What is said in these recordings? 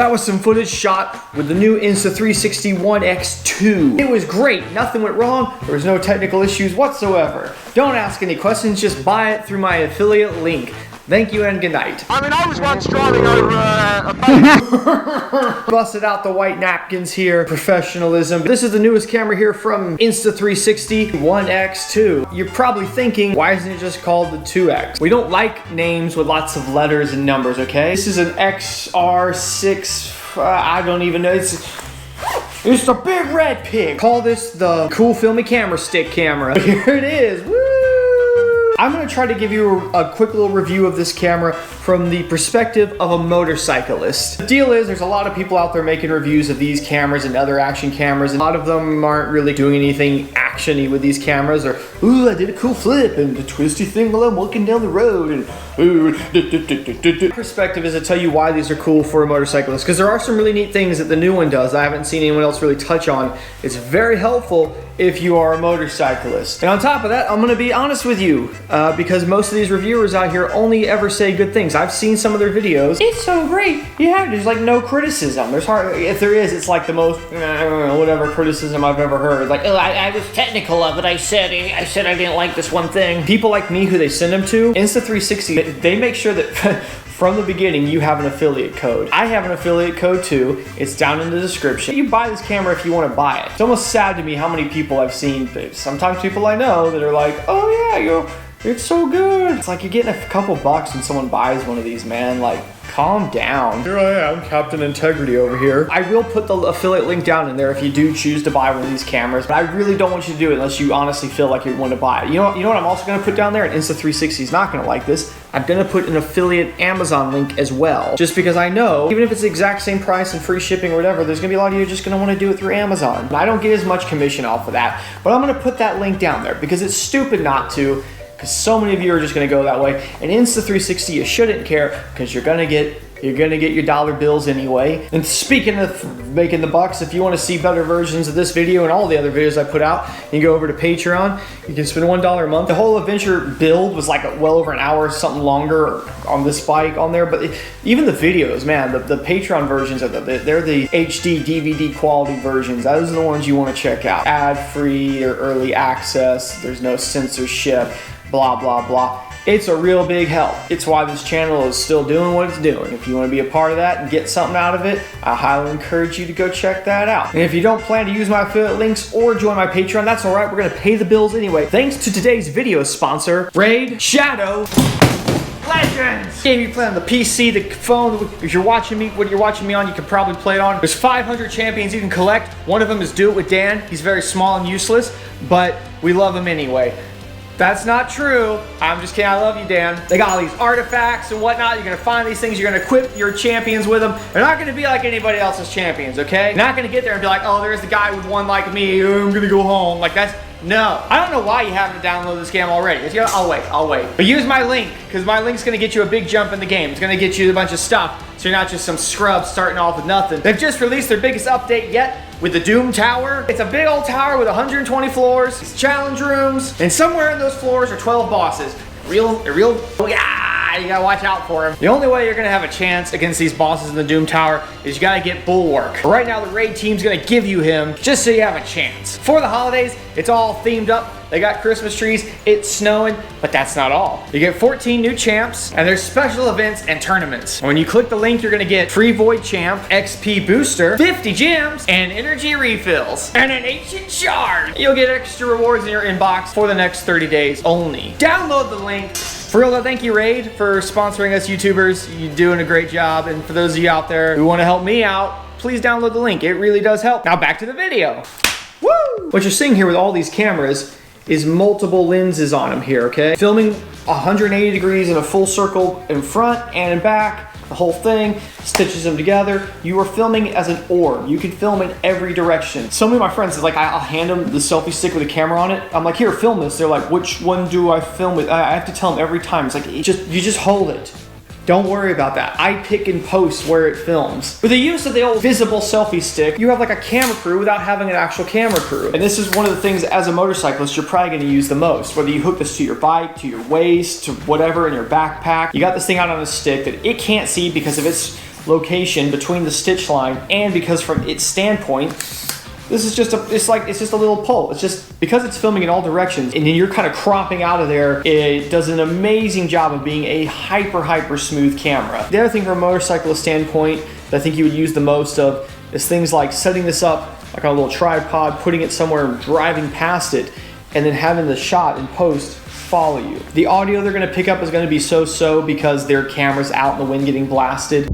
That was some footage shot with the new Insta360 OneX2. It was great, nothing went wrong, there was no technical issues whatsoever. Don't ask any questions, just buy it through my affiliate link. Thank you and good night. I mean, I was once driving over a boat. Busted out the white napkins here. Professionalism. This is the newest camera here from Insta360 OneX2. You're probably thinking, why isn't it just called the TwoX? We don't like names with lots of letters and numbers, okay? This is an XR6, I don't even know. It's the big red pig. Call this the cool filmy camera stick camera. Here it is. Woo! I'm gonna try to give you a quick little review of this camera from the perspective of a motorcyclist. The deal is, there's a lot of people out there making reviews of these cameras and other action cameras, and a lot of them aren't really doing anything action-y with these cameras, or, ooh, I did a cool flip and a twisty thing while I'm walking down the road, and ooh, perspective is to tell you why these are cool for a motorcyclist, because there are some really neat things that the new one does I haven't seen anyone else really touch on. It's very helpful if you are a motorcyclist. And on top of that, I'm gonna be honest with you, because most of these reviewers out here only ever say good things. I've seen some of their videos. It's so great. Yeah, there's like no criticism. There's hard, if there is, it's like the most, whatever criticism I've ever heard. Like, oh, I was technical of it. I said I didn't like this one thing. People like me who they send them to, Insta360, they make sure that from the beginning, you have an affiliate code. I have an affiliate code too. It's down in the description. You buy this camera if you want to buy it. It's almost sad to me how many people I've seen, sometimes people I know that are like, oh yeah, it's so good. It's like you're getting a couple bucks when someone buys one of these, man. Like, calm down. Here I am, Captain Integrity over here. I will put the affiliate link down in there if you do choose to buy one of these cameras, but I really don't want you to do it unless you honestly feel like you want to buy it. You know what I'm also gonna put down there, and Insta360 is not gonna like this. I'm gonna put an affiliate Amazon link as well, just because I know, even if it's the exact same price and free shipping or whatever, there's gonna be a lot of you just gonna wanna do it through Amazon. And I don't get as much commission off of that, but I'm gonna put that link down there because it's stupid not to, because so many of you are just gonna go that way. And Insta360, you shouldn't care, because you're gonna get your dollar bills anyway. And speaking of making the bucks, if you want to see better versions of this video and all the other videos I put out, you go over to Patreon. You can spend $1 a month. The whole adventure build was like well over an hour, something longer on this bike on there. But even the videos, man, the Patreon versions of they're the HD DVD quality versions. Those are the ones you want to check out. Ad-free or early access. There's no censorship. Blah blah blah. It's a real big help. It's why this channel is still doing what it's doing. If you want to be a part of that and get something out of it, I highly encourage you to go check that out. And if you don't plan to use my affiliate links or join my Patreon, that's alright, we're gonna pay the bills anyway. Thanks to today's video sponsor, Raid Shadow Legends. Game you play on the PC, the phone. If you're watching me, what you're watching me on, you can probably play it on. There's 500 champions you can collect. One of them is Do It With Dan. He's very small and useless, but we love him anyway. That's not true. I'm just kidding. I love you, Dan. They got all these artifacts and whatnot. You're gonna find these things. You're gonna equip your champions with them. They're not gonna be like anybody else's champions, okay? You're not gonna get there and be like, oh, there's the guy with one like me. I'm gonna go home. Like that's, no. I don't know why you haven't downloaded this game already. I'll wait. But use my link, because my link's gonna get you a big jump in the game. It's gonna get you a bunch of stuff, so you're not just some scrub starting off with nothing. They've just released their biggest update yet, with the Doom Tower. It's a big old tower with 120 floors, it's challenge rooms, and somewhere in those floors are 12 bosses. You gotta watch out for them. The only way you're gonna have a chance against these bosses in the Doom Tower is you gotta get Bulwark. Right now, the raid team's gonna give you him just so you have a chance. For the holidays, it's all themed up. They got Christmas trees, it's snowing, but that's not all. You get 14 new champs, and there's special events and tournaments. When you click the link, you're gonna get free Void Champ, XP Booster, 50 gems, and energy refills, and an ancient shard. You'll get extra rewards in your inbox for the next 30 days only. Download the link. For real though, thank you Raid for sponsoring us YouTubers. You're doing a great job, and for those of you out there who want to help me out, please download the link. It really does help. Now back to the video. Woo! What you're seeing here with all these cameras is multiple lenses on them here, okay? Filming 180 degrees in a full circle in front and in back, the whole thing, stitches them together. You are filming as an orb. You can film in every direction. So many of my friends is like, I'll hand them the selfie stick with a camera on it. I'm like, here, film this. They're like, which one do I film with? I have to tell them every time. It's like, you just hold it. Don't worry about that. I pick and post where it films. With the use of the old visible selfie stick, you have like a camera crew without having an actual camera crew. And this is one of the things as a motorcyclist you're probably gonna use the most. Whether you hook this to your bike, to your waist, to whatever in your backpack. You got this thing out on a stick that it can't see because of its location between the stitch line, and because from its standpoint, this is just it's just a little pull. It's just because it's filming in all directions and then you're kind of cropping out of there, it does an amazing job of being a hyper smooth camera. The other thing from a motorcyclist standpoint that I think you would use the most of is things like setting this up like on a little tripod, putting it somewhere and driving past it, and then having the shot in post follow you. The audio they're gonna pick up is gonna be so-so because their camera's out in the wind getting blasted.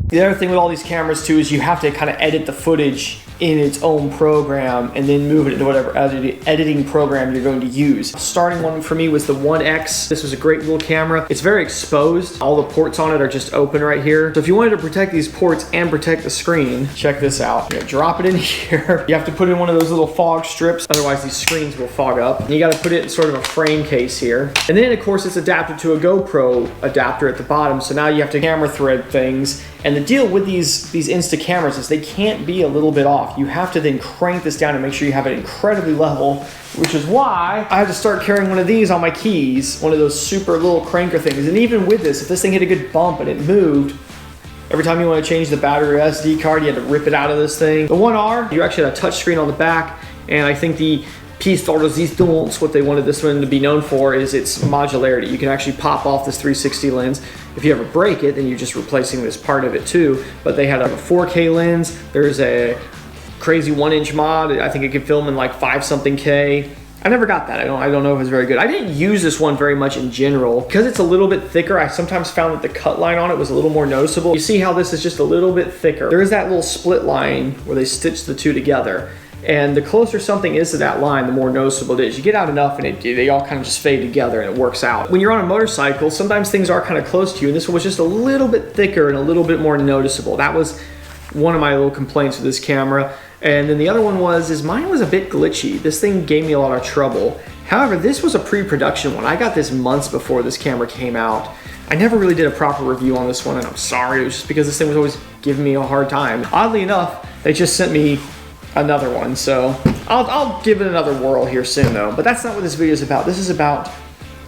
The other thing with all these cameras too is you have to kind of edit the footage in its own program and then move it into whatever editing program you're going to use. Starting one for me was the OneX. This was a great little camera. It's very exposed. All the ports on it are just open right here. So if you wanted to protect these ports and protect the screen, check this out. You're gonna drop it in here. You have to put in one of those little fog strips, otherwise these screens will fog up. And you gotta put it in sort of a frame case here. And then of course it's adapted to a GoPro adapter at the bottom, so now you have to camera thread things. And the deal with these Insta cameras is they can't be a little bit off. You have to then crank this down and make sure you have it incredibly level, which is why I had to start carrying one of these on my keys, one of those super little cranker things. And even with this, if this thing hit a good bump and it moved, every time you want to change the battery or SD card, you had to rip it out of this thing. The 1R, you actually had a touch screen on the back, and I think the piece de resistance, what they wanted this one to be known for, is its modularity. You can actually pop off this 360 lens. If you ever break it, then you're just replacing this part of it too. But they had a 4K lens. There's a crazy 1-inch mod. I think it could film in like 5-something K. I never got that. I don't know if it's very good. I didn't use this one very much in general. Because it's a little bit thicker, I sometimes found that the cut line on it was a little more noticeable. You see how this is just a little bit thicker. There is that little split line where they stitch the two together. And the closer something is to that line, the more noticeable it is. You get out enough and they all kind of just fade together and it works out. When you're on a motorcycle, sometimes things are kind of close to you, and this one was just a little bit thicker and a little bit more noticeable. That was one of my little complaints with this camera. And then the other one is mine was a bit glitchy. This thing gave me a lot of trouble. However, this was a pre-production one. I got this months before this camera came out. I never really did a proper review on this one, and I'm sorry. It was just because this thing was always giving me a hard time. Oddly enough, they just sent me another one, so I'll give it another whirl here soon though. But that's not what this video is about. This is about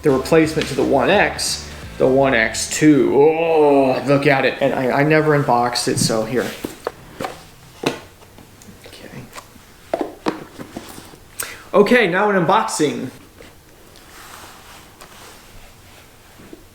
the replacement to the OneX, the OneX2. Oh, look at it. And I never unboxed it, so here. Okay, now an unboxing.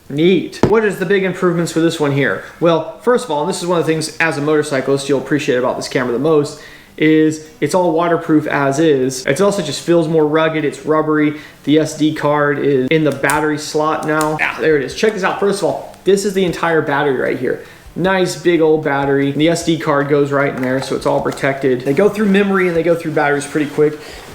Neat. What is the big improvements for this one here? Well, first of all, and this is one of the things as a motorcyclist you'll appreciate about this camera the most, is it's all waterproof as is. It also just feels more rugged, it's rubbery. The SD card is in the battery slot now. Ah, there it is. Check this out. First of all, this is the entire battery right here. Nice big old battery. The SD card goes right in there, so it's all protected. They go through memory and they go through batteries pretty quick.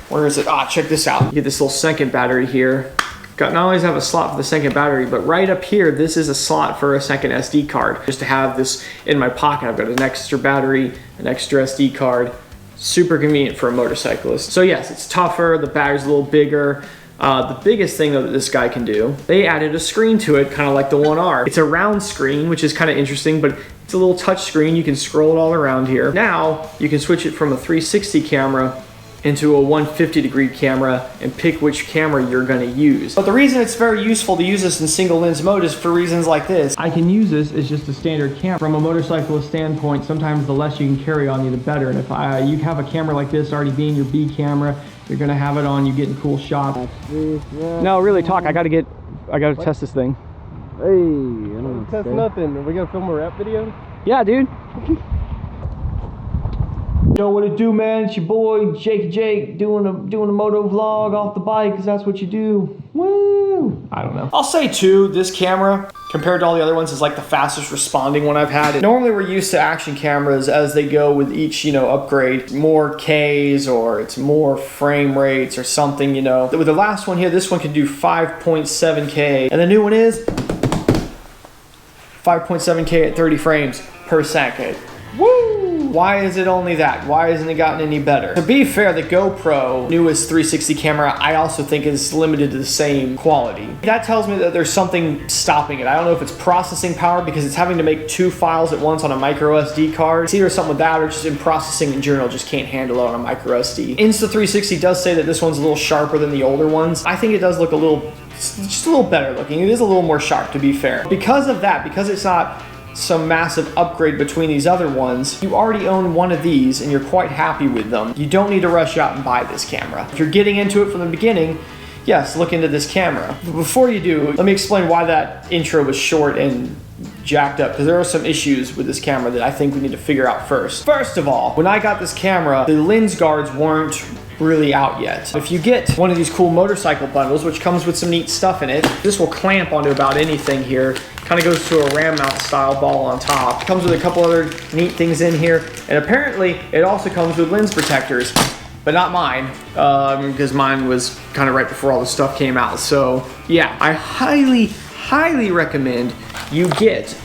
Where is it? Ah, check this out. You get this little second battery here. Not only does it have a slot for the second battery, but right up here, this is a slot for a second SD card. Just to have this in my pocket, I've got an extra battery, an extra SD card. Super convenient for a motorcyclist. So yes, it's tougher, the battery's a little bigger. The biggest thing though that this guy can do, they added a screen to it, kind of like the 1R. It's a round screen, which is kind of interesting, but it's a little touch screen. You can scroll it all around here. Now, you can switch it from a 360 camera into a 150-degree camera and pick which camera you're gonna use. But the reason it's very useful to use this in single lens mode is for reasons like this. I can use this as just a standard camera. From a motorcyclist standpoint, sometimes the less you can carry on you, the better. And if you have a camera like this already being your B camera, you're gonna have it on, you getting cool shots. No, really talk, I gotta test this thing. Hey, I don't test nothing. Are we gonna film a rap video? Yeah, dude. You know what it do, man? It's your boy Jake doing a moto vlog off the bike, because that's what you do. Woo! I don't know. I'll say too, this camera compared to all the other ones is like the fastest responding one I've had. Normally we're used to action cameras as they go with each, upgrade, more Ks or it's more frame rates or something, With the last one here, this one can do 5.7K, and the new one is 5.7K at 30 frames per second. Woo! Why is it only that? Why hasn't it gotten any better? To be fair, the GoPro newest 360 camera, I also think is limited to the same quality. That tells me that there's something stopping it. I don't know if it's processing power because it's having to make 2 files at once on a micro SD card. It's either something with that or just in processing in general just can't handle it on a micro SD. Insta360 does say that this one's a little sharper than the older ones. I think it does look a little, just a little better looking. It is a little more sharp, to be fair. Because of that, because it's not some massive upgrade between these other ones, you already own one of these and you're quite happy with them. You don't need to rush out and buy this camera. If you're getting into it from the beginning, yes, look into this camera. But before you do, let me explain why that intro was short and jacked up, because there are some issues with this camera that I think we need to figure out first. First of all, when I got this camera, the lens guards weren't really out yet. If you get one of these cool motorcycle bundles, which comes with some neat stuff in it, this will clamp onto about anything here. Kind of goes to a ram mount style ball on top. Comes with a couple other neat things in here, and apparently it also comes with lens protectors, but not mine, because mine was kind of right before all this stuff came out. So yeah, I highly recommend you get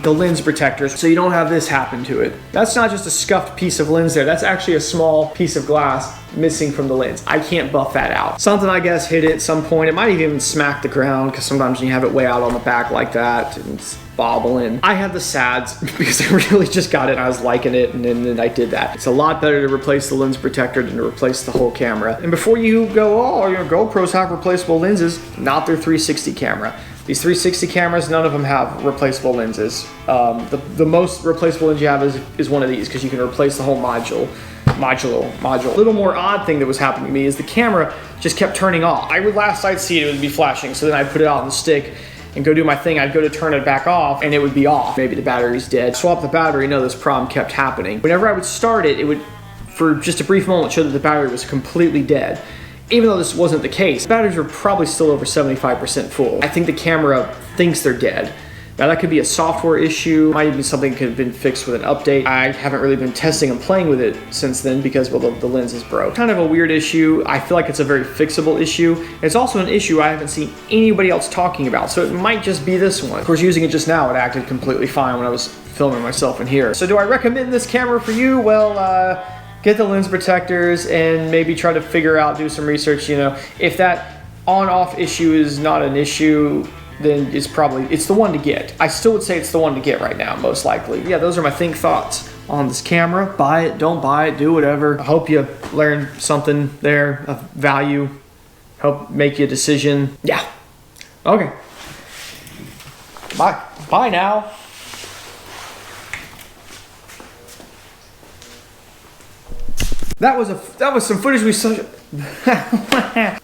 the lens protectors so you don't have this happen to it. That's not just a scuffed piece of lens there, that's actually a small piece of glass missing from the lens. I can't buff that out. Something, I guess, hit it at some point. It might even smack the ground, because sometimes you have it way out on the back like that and it's bobbling. I had the SADs because I really just got it and I was liking it, and then I did that. It's a lot better to replace the lens protector than to replace the whole camera. And before you go, oh, your GoPros have replaceable lenses, not their 360 camera. These 360 cameras, none of them have replaceable lenses. The most replaceable lens you have is one of these, because you can replace the whole module. A little more odd thing that was happening to me is the camera just kept turning off. Last I'd see it would be flashing, so then I'd put it out on the stick and go do my thing. I'd go to turn it back off and it would be off. Maybe the battery's dead. Swap the battery, no, this problem kept happening. Whenever I would start it, it would, for just a brief moment, show that the battery was completely dead. Even though this wasn't the case, the batteries were probably still over 75% full. I think the camera thinks they're dead. Now that could be a software issue, might even be something that could have been fixed with an update. I haven't really been testing and playing with it since then because, well, the lens is broke. Kind of a weird issue. I feel like it's a very fixable issue. It's also an issue I haven't seen anybody else talking about, so it might just be this one. Of course, using it just now, it acted completely fine when I was filming myself in here. So do I recommend this camera for you? Well, get the lens protectors and maybe try to figure out, do some research, you know. If that on-off issue is not an issue, then it's the one to get. I still would say it's the one to get right now, most likely. Yeah, those are my thoughts on this camera. Buy it, don't buy it, do whatever. I hope you learned something there of value. Help make you a decision. Yeah. Okay. Bye now. That was some footage we saw.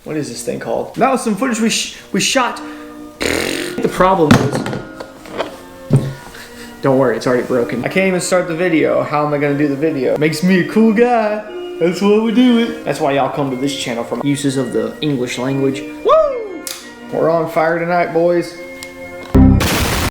What is this thing called? That was some footage we shot. The problem is, don't worry, it's already broken. I can't even start the video. How am I gonna do the video? Makes me a cool guy. That's why we do it. That's why y'all come to this channel for uses of the English language. Woo! We're on fire tonight, boys.